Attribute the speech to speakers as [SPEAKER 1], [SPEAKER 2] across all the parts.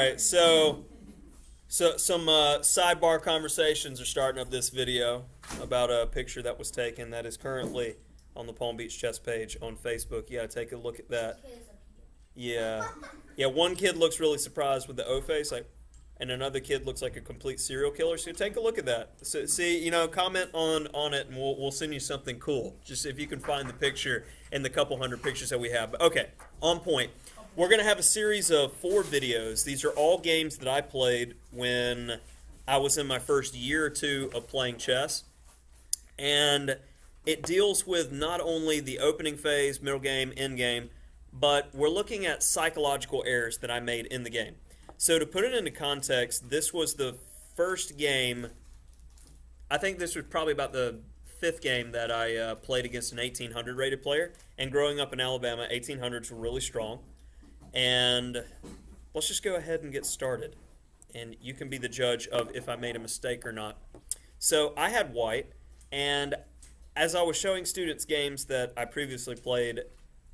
[SPEAKER 1] right, so some sidebar conversations are starting up this video about a picture that was taken that is currently on the Palm Beach Chess page on Facebook. You gotta take a look at that. Yeah, yeah. One kid looks really surprised with the O face, like, and another kid looks like a complete serial killer. So take a look at that. So see, comment on it, and we'll send you something cool. Just if you can find the picture and the couple hundred pictures that we have. But okay, on point. We're going to have a series of 4 videos. These are all games that I played when I was in my first year or 2 of playing chess. And it deals with not only the opening phase, middle game, end game, but we're looking at psychological errors that I made in the game. So to put it into context, this was the first game, I think this was probably about the 5th game that I played against an 1800 rated player. And growing up in Alabama, 1800s were really strong. And let's just go ahead and get started. And you can be the judge of if I made a mistake or not. So I had white, and as I was showing students games that I previously played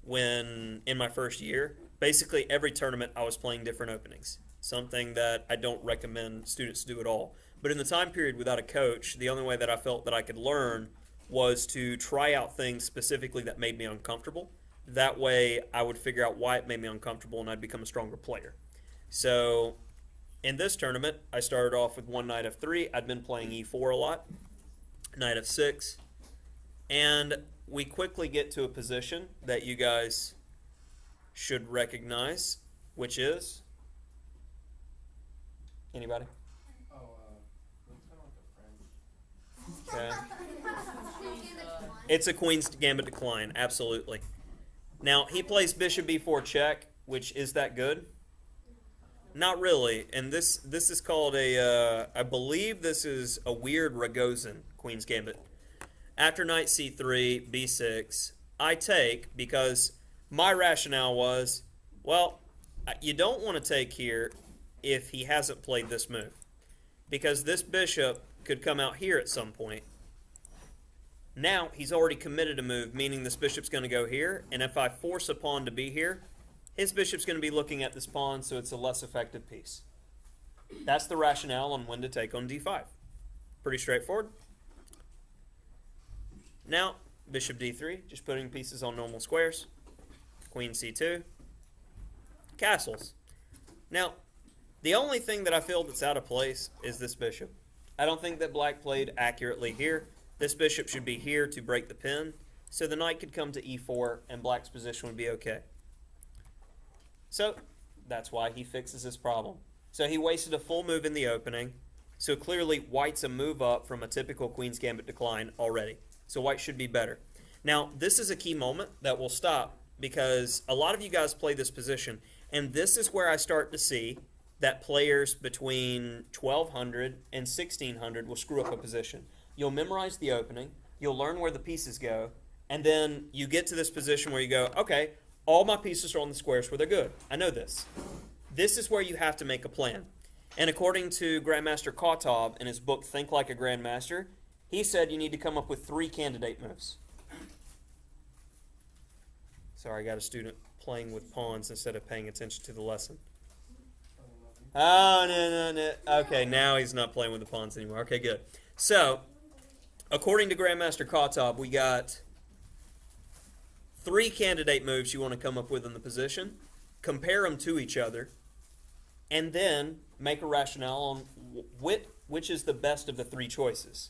[SPEAKER 1] when in my first year, basically every tournament I was playing different openings. Something that I don't recommend students do at all. But in the time period without a coach, the only way that I felt that I could learn was to try out things specifically that made me uncomfortable. That way, I would figure out why it made me uncomfortable, and I'd become a stronger player. So, in this tournament, I started off with one knight f3. I'd been playing e4 a lot, knight f6, and we quickly get to a position that you guys should recognize, which is anybody? Okay. It's a Queen's Gambit decline, absolutely. Now, he plays bishop b4 check, which is that good? Not really. And this is called I believe this is a weird Ragozin Queen's Gambit. After knight c3, b6, I take because my rationale was, well, you don't want to take here if he hasn't played this move. Because this bishop could come out here at some point. Now, he's already committed a move, meaning this bishop's going to go here, and if I force a pawn to be here, his bishop's going to be looking at this pawn, so it's a less effective piece. That's the rationale on when to take on d5. Pretty straightforward. Now, bishop d3, just putting pieces on normal squares. Queen c2. Castles. Now, the only thing that I feel that's out of place is this bishop. I don't think that black played accurately here. This bishop should be here to break the pin, so the knight could come to e4 and black's position would be okay. So that's why he fixes this problem. So he wasted a full move in the opening, so clearly white's a move up from a typical Queen's Gambit decline already. So white should be better. Now this is a key moment that will stop because a lot of you guys play this position, and this is where I start to see that players between 1200 and 1600 will screw up a position. You'll memorize the opening, you'll learn where the pieces go, and then you get to this position where you go, okay, all my pieces are on the squares where they're good. I know this. This is where you have to make a plan. And according to Grandmaster Kotov in his book, Think Like a Grandmaster, he said you need to come up with 3 candidate moves. Sorry, I got a student playing with pawns instead of paying attention to the lesson. Oh, no. Okay, now he's not playing with the pawns anymore. Okay, good. So, according to Grandmaster Kotov, we got 3 candidate moves you want to come up with in the position, compare them to each other, and then make a rationale on which is the best of the 3 choices.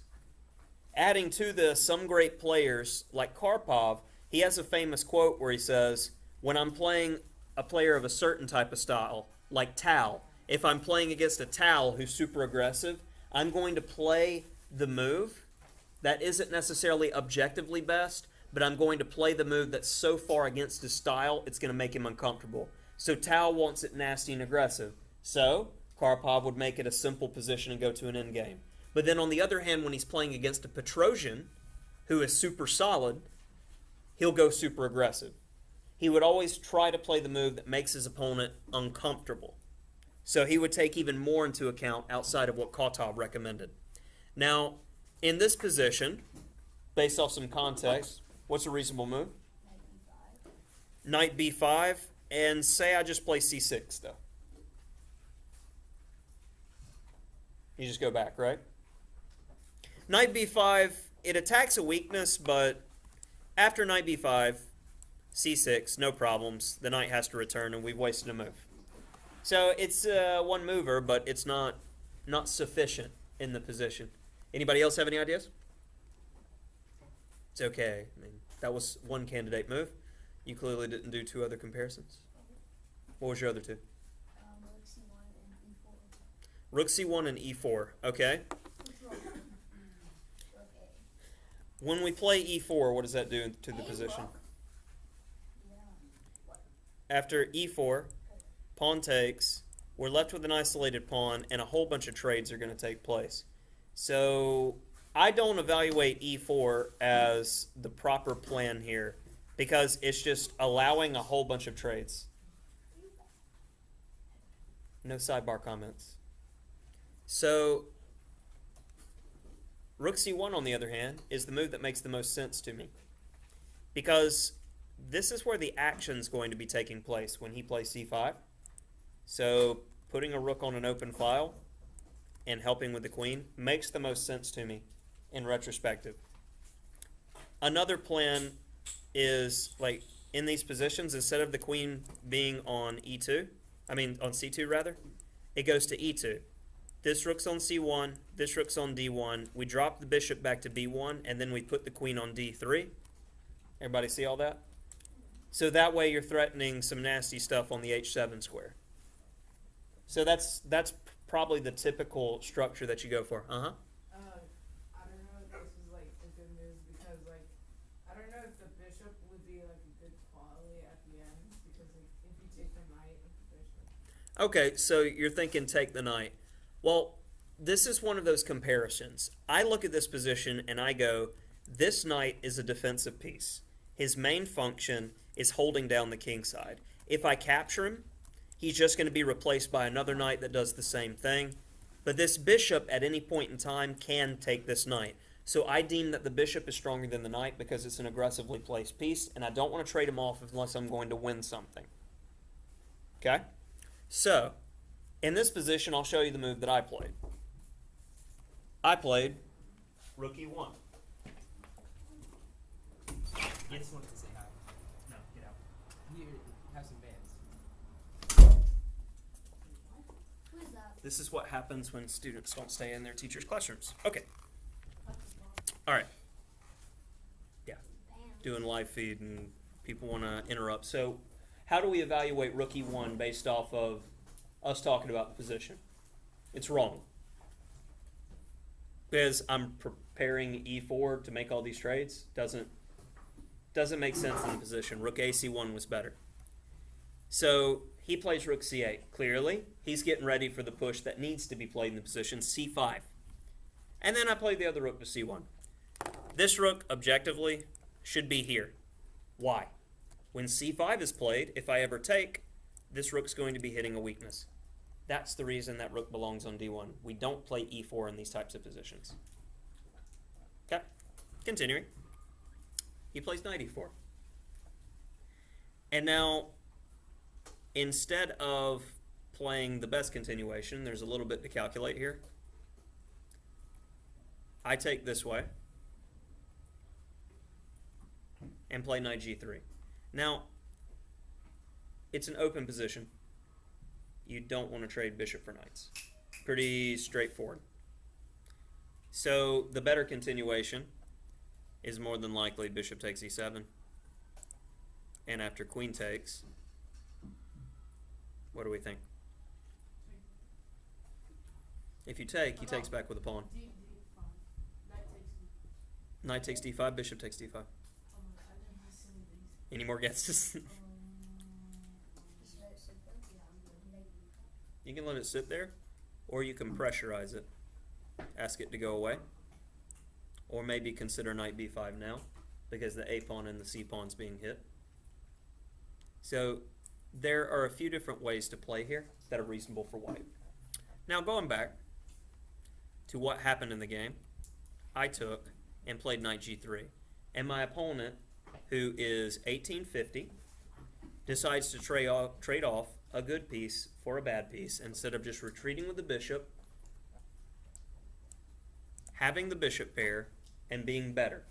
[SPEAKER 1] Adding to this, some great players, like Karpov, he has a famous quote where he says, when I'm playing a player of a certain type of style, like Tal, if I'm playing against a Tal who's super aggressive, I'm going to play the move that isn't necessarily objectively best, but I'm going to play the move that's so far against his style, it's going to make him uncomfortable. So Tal wants it nasty and aggressive. So Karpov would make it a simple position and go to an endgame. But then on the other hand, when he's playing against a Petrosian, who is super solid, he'll go super aggressive. He would always try to play the move that makes his opponent uncomfortable. So he would take even more into account outside of what Kotov recommended. Now, in this position, based off some context, what's a reasonable move? Knight b5, and say I just play c6, though. You just go back, right? Knight b5, it attacks a weakness, but after knight b5, c6, no problems. The knight has to return, and we've wasted a move. So it's one mover, but it's not sufficient in the position. Anybody else have any ideas? It's okay. I mean, that was one candidate move. You clearly didn't do two other comparisons. What was your other two? Rook c1 and e4. Okay. When we play e4, what does that do to the position? After e4, pawn takes, we're left with an isolated pawn, and a whole bunch of trades are going to take place. So I don't evaluate e4 as the proper plan here because it's just allowing a whole bunch of trades. No sidebar comments. So Rook c1, on the other hand, is the move that makes the most sense to me because this is where the action's going to be taking place when he plays c5. So putting a rook on an open file and helping with the queen makes the most sense to me in retrospective. Another plan is, like, in these positions, instead of the queen being on e2, on c2 rather, it goes to e2. This rook's on c1, this rook's on d1. We drop the bishop back to b1, and then we put the queen on d3. Everybody see all that? So that way you're threatening some nasty stuff on the h7 square. So that's probably the typical structure that you go for.
[SPEAKER 2] I don't know if this is like a good move because like I don't know if the bishop would be like a good quality at the end because like, if you take the knight with the bishop.
[SPEAKER 1] Okay, so you're thinking take the knight. Well, this is one of those comparisons. I look at this position and I go, this knight is a defensive piece. His main function is holding down the king side. If I capture him, he's just going to be replaced by another knight that does the same thing. But this bishop at any point in time can take this knight. So I deem that the bishop is stronger than the knight because it's an aggressively placed piece, and I don't want to trade him off unless I'm going to win something. Okay? So, in this position, I'll show you the move that I played. I played Rook e1.
[SPEAKER 3] I just wanted to say hi. No, get out. You have some bands.
[SPEAKER 4] Who is that?
[SPEAKER 1] This is what happens when students don't stay in their teachers' classrooms. Okay. All right. Yeah. Doing live feed and people want to interrupt. So how do we evaluate Rook e1 based off of us talking about the position? It's wrong. Because I'm preparing e4 to make all these trades. Doesn't make sense in the position. Rook ac1 was better. So he plays Rook c8. Clearly, he's getting ready for the push that needs to be played in the position, c5. And then I played the other rook to c1. This rook, objectively, should be here. Why? When c5 is played, if I ever take, this rook's going to be hitting a weakness. That's the reason that rook belongs on d1. We don't play e4 in these types of positions. Okay, continuing. He plays knight e4. And now, instead of playing the best continuation, there's a little bit to calculate here. I take this way and play knight g3. Now, it's an open position. You don't want to trade bishop for knights. Pretty straightforward. So the better continuation is more than likely bishop takes e7. And after queen takes, what do we think? If you take, he takes back with a pawn. Knight takes d5, bishop takes d5. Any more guesses? You can let it sit there, or you can pressurize it. Ask it to go away. Or maybe consider knight b5 now, because the a pawn and the c pawn's being hit. So there are a few different ways to play here that are reasonable for white. Now going back to what happened in the game, I took and played knight g3. And my opponent, who is 1850, decides to trade off a good piece for a bad piece instead of just retreating with the bishop having the bishop pair, and being better.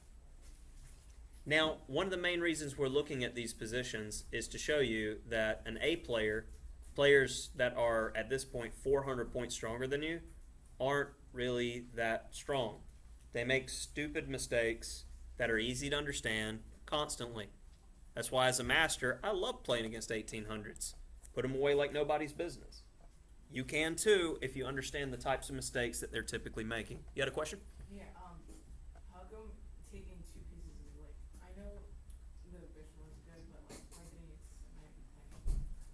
[SPEAKER 1] Now, one of the main reasons we're looking at these positions is to show you that an A player, players that are at this point 400 points stronger than you, aren't really that strong. They make stupid mistakes that are easy to understand constantly. That's why as a master, I love playing against 1800s. Put them away like nobody's business. You can too if you understand the types of mistakes that they're typically making. You had a question?
[SPEAKER 2] Yeah, how come taking two pieces is like, I know the bishop was good, but like, why didn't you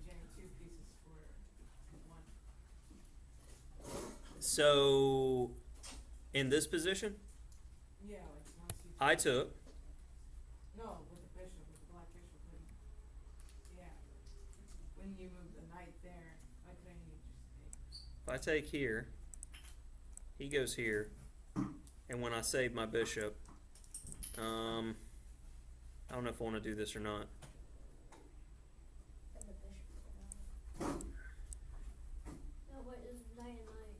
[SPEAKER 2] getting two pieces for one?
[SPEAKER 1] So, in this position,
[SPEAKER 2] Yeah, like once you
[SPEAKER 1] I took,
[SPEAKER 2] no, with the bishop, with the black bishop, when, yeah, when you move the knight there, why couldn't you just take?
[SPEAKER 1] if I take here, he goes here, and when I save my bishop, I don't know if I want to do this or not.
[SPEAKER 4] And the bishop. No, wait, it's knight and knight.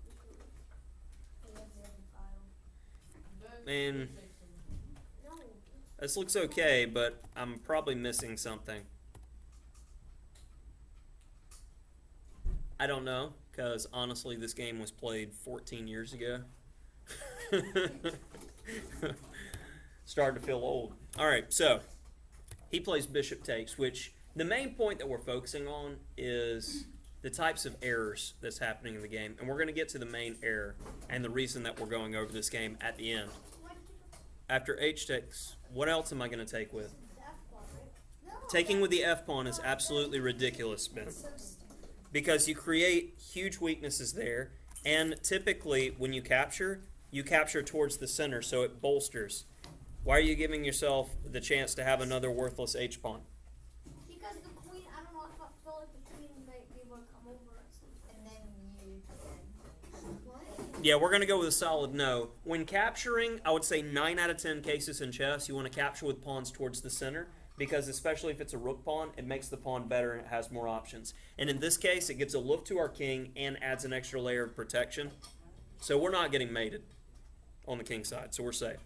[SPEAKER 4] They have the other file.
[SPEAKER 1] Man,
[SPEAKER 4] No.
[SPEAKER 1] this looks okay, but I'm probably missing something. I don't know, because honestly, this game was played 14 years ago. Starting to feel old. All right, so he plays bishop takes, which the main point that we're focusing on is the types of errors that's happening in the game. And we're going to get to the main error and the reason that we're going over this game at the end. After h takes, what else am I going to take with?
[SPEAKER 4] The F pawn, right? No.
[SPEAKER 1] Taking with the f pawn is absolutely ridiculous, Ben.
[SPEAKER 4] It's so stupid.
[SPEAKER 1] Because you create huge weaknesses there, and typically when you capture towards the center, so it bolsters. Why are you giving yourself the chance to have another worthless h-pawn?
[SPEAKER 4] Because the queen, I don't know, I felt like the queen might be able to come over at some point. And then you What?
[SPEAKER 1] Yeah, we're going to go with a solid no. When capturing, I would say 9 out of 10 cases in chess, you want to capture with pawns towards the center, because especially if it's a rook pawn, it makes the pawn better and it has more options. And in this case, it gives a look to our king and adds an extra layer of protection. So we're not getting mated on the king side, so we're safe.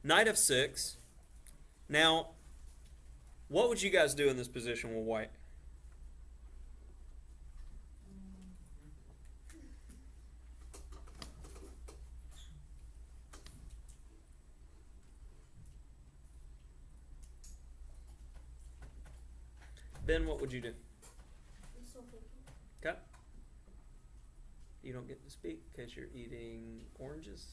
[SPEAKER 1] Knight f6. Now, what would you guys do in this position with white? Ben, what would you do?
[SPEAKER 4] I'm still thinking.
[SPEAKER 1] Okay. You don't get to speak because you're eating oranges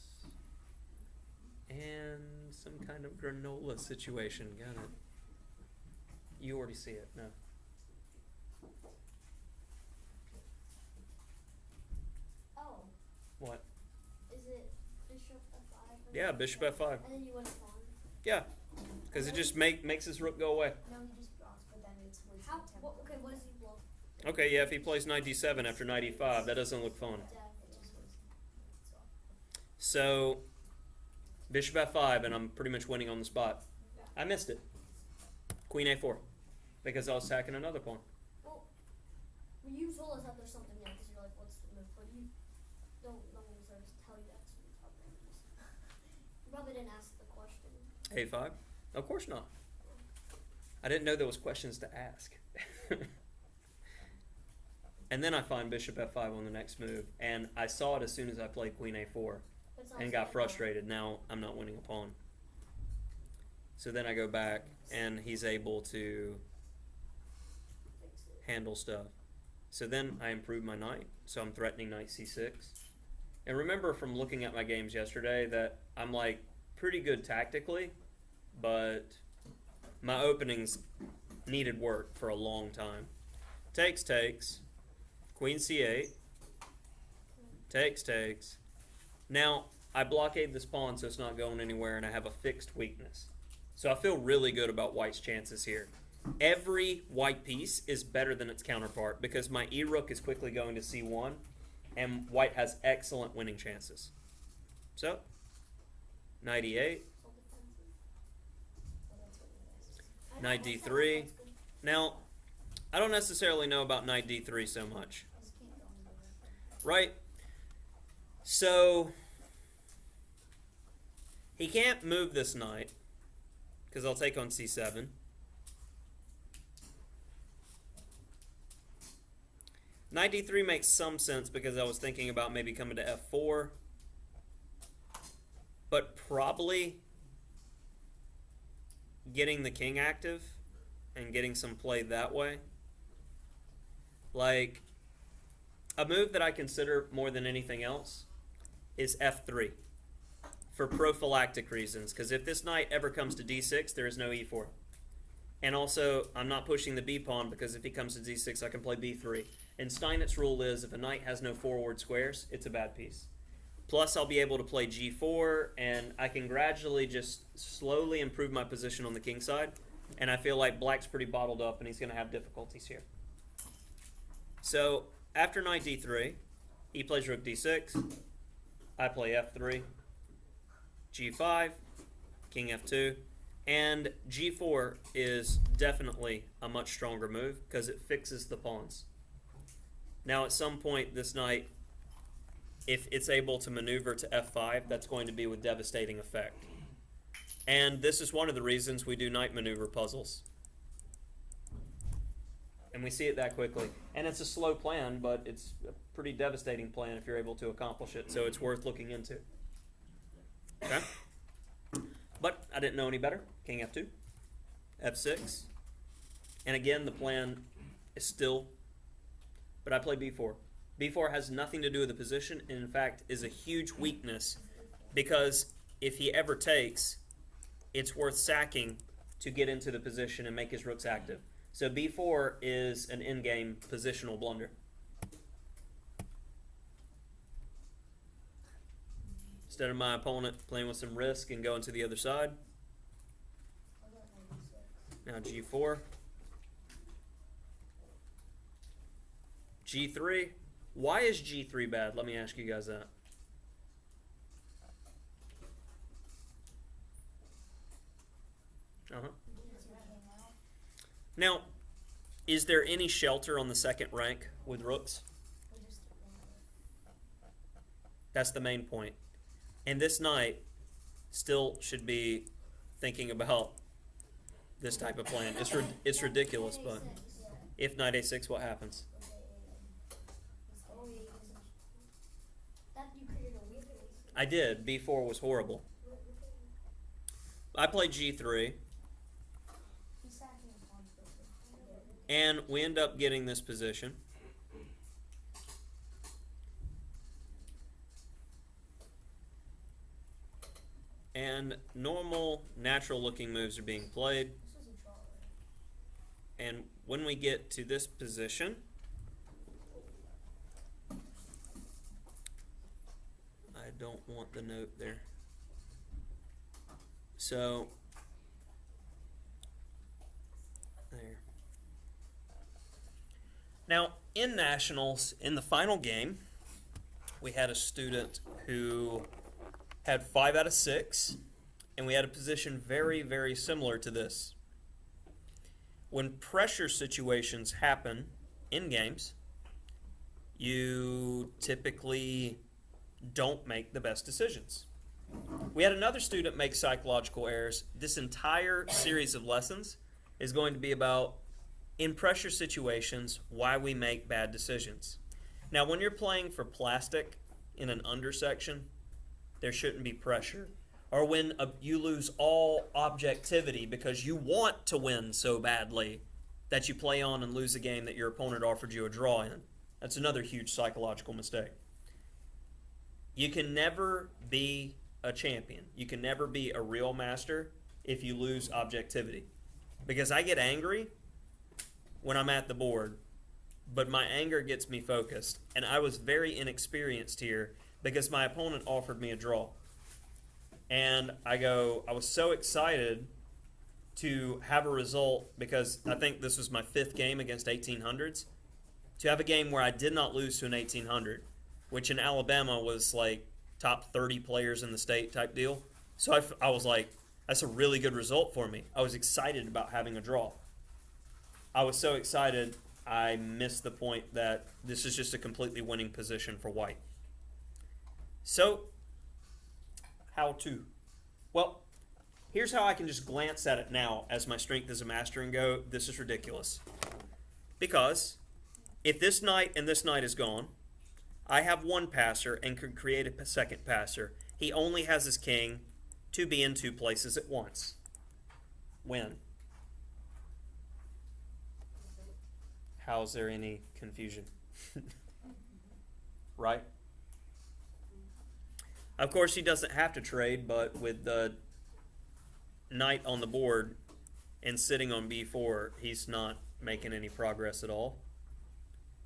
[SPEAKER 1] and some kind of granola situation. Got it. You already see it. No.
[SPEAKER 4] Oh,
[SPEAKER 1] What?
[SPEAKER 4] is it bishop f5?
[SPEAKER 1] Yeah, bishop f5.
[SPEAKER 4] And then you win a pawn.
[SPEAKER 1] Yeah, because it just makes his rook go away.
[SPEAKER 4] No, he just blocks, but then it's way too okay, what does he block?
[SPEAKER 1] Okay, yeah, if he plays knight d7 after knight e5, that doesn't look fun.
[SPEAKER 4] Death, it just was.
[SPEAKER 1] So, bishop f5, and I'm pretty much winning on the spot. I missed it. Queen a4, because I was attacking another pawn.
[SPEAKER 4] Well, you told us that there's something there because you're like, what's the move? But you don't know what was there to tell you that. So you probably didn't ask the question.
[SPEAKER 1] a5? Of course not. I didn't know there was questions to ask. And then I find bishop f5 on the next move, and I saw it as soon as I played queen a4 and got frustrated. Now I'm not winning a pawn. So then I go back, and he's able to handle stuff. So then I improve my knight, so I'm threatening knight c6. And remember from looking at my games yesterday that I'm like pretty good tactically, but my openings needed work for a long time. Takes, takes. Queen c8. Takes, takes. Now, I blockade this pawn so it's not going anywhere, and I have a fixed weakness. So I feel really good about white's chances here. Every white piece is better than its counterpart because my e-rook is quickly going to c1, and white has excellent winning chances. So, knight e8. Knight d3. Now, I don't necessarily know about knight d3 so much. Right? So, He can't move this knight because I'll take on c7. Knight d3 makes some sense because I was thinking about maybe coming to f4, but probably getting the king active and getting some play that way. Like, a move that I consider more than anything else is f3 for prophylactic reasons, because if this knight ever comes to d6, there is no e4. And also, I'm not pushing the b pawn because if he comes to d6, I can play b3. And Steinitz rule is if a knight has no forward squares, it's a bad piece. Plus, I'll be able to play g4, and I can gradually just slowly improve my position on the king side. And I feel like black's pretty bottled up, and he's going to have difficulties here. So, after knight d3, he plays rook d6. I play f3, g5, king f2. And g4 is definitely a much stronger move because it fixes the pawns. Now, at some point, this knight, if it's able to maneuver to f5, that's going to be with devastating effect. And this is one of the reasons we do knight maneuver puzzles. And we see it that quickly. And it's a slow plan, but it's a pretty devastating plan if you're able to accomplish it. So it's worth looking into. Okay? But I didn't know any better. King f2, f6. And again, the plan is still, but I play b4. b4 has nothing to do with the position, and in fact is a huge weakness because if he ever takes, it's worth sacking to get into the position and make his rooks active. So b4 is an in-game positional blunder. Instead of my opponent playing with some risk and going to the other side. Now g4. g3. Why is g3 bad? Let me ask you guys that. Now, is there any shelter on the second rank with rooks? That's the main point. And this knight still should be thinking about this type of plan. It's ridiculous, but if knight a6, what happens? I did. b4 was horrible. I played g3. And we end up getting this position. And normal, natural-looking moves are being played. And when we get to this position, I don't want the note there. So, there. Now, in nationals, in the final game, we had a student who had 5 out of 6, and we had a position very, very similar to this. When pressure situations happen in games, you typically don't make the best decisions. We had another student make psychological errors. This entire series of lessons is going to be about, in pressure situations, why we make bad decisions. Now, when you're playing for plastic in an undersection, there shouldn't be pressure. Or when you lose all objectivity because you want to win so badly that you play on and lose a game that your opponent offered you a draw in. That's another huge psychological mistake. You can never be a champion. You can never be a real master if you lose objectivity. Because I get angry when I'm at the board, but my anger gets me focused. And I was very inexperienced here because my opponent offered me a draw. And I was so excited to have a result because I think this was my 5th game against 1800s. To have a game where I did not lose to an 1800, which in Alabama was like top 30 players in the state type deal. So I was like, that's a really good result for me. I was excited about having a draw. I was so excited, I missed the point that this is just a completely winning position for white. So, how to? Well, here's how I can just glance at it now as my strength as a master and go, this is ridiculous. Because if this knight and this knight is gone, I have one passer and could create a second passer. He only has his king to be in two places at once. Win. How is there any confusion? Right? Of course, he doesn't have to trade, but with the knight on the board and sitting on b4, he's not making any progress at all.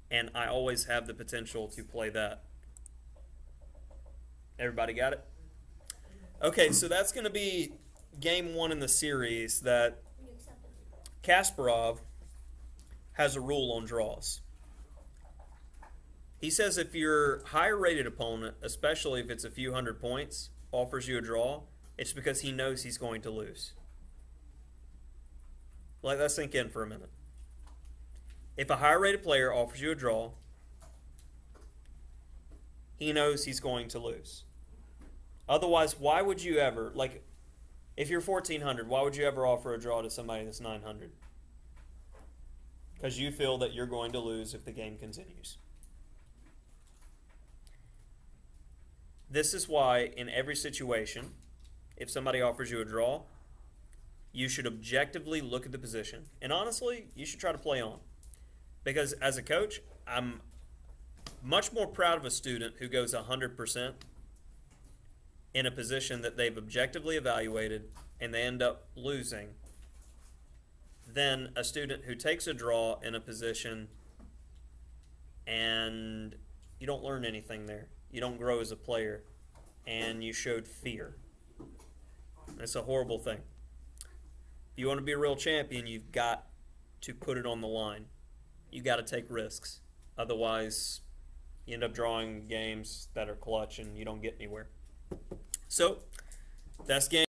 [SPEAKER 1] And I always have the potential to play that. Everybody got it? Okay, so that's going to be game one in the series that
[SPEAKER 4] You accept it.
[SPEAKER 1] Kasparov has a rule on draws. He says if your higher rated opponent, especially if it's a few hundred points, offers you a draw, it's because he knows he's going to lose. Let that sink in for a minute. If a higher rated player offers you a draw, he knows he's going to lose. Otherwise, why would you ever, like, if you're 1400, why would you ever offer a draw to somebody that's 900? Because you feel that you're going to lose if the game continues. This is why in every situation, if somebody offers you a draw, you should objectively look at the position. And honestly, you should try to play on. Because as a coach, I'm much more proud of a student who goes 100% in a position that they've objectively evaluated and they end up losing than a student who takes a draw in a position and you don't learn anything there. You don't grow as a player, and you showed fear. It's a horrible thing. If you want to be a real champion, you've got to put it on the line. You got to take risks. Otherwise, you end up drawing games that are clutch and you don't get anywhere. So, that's game.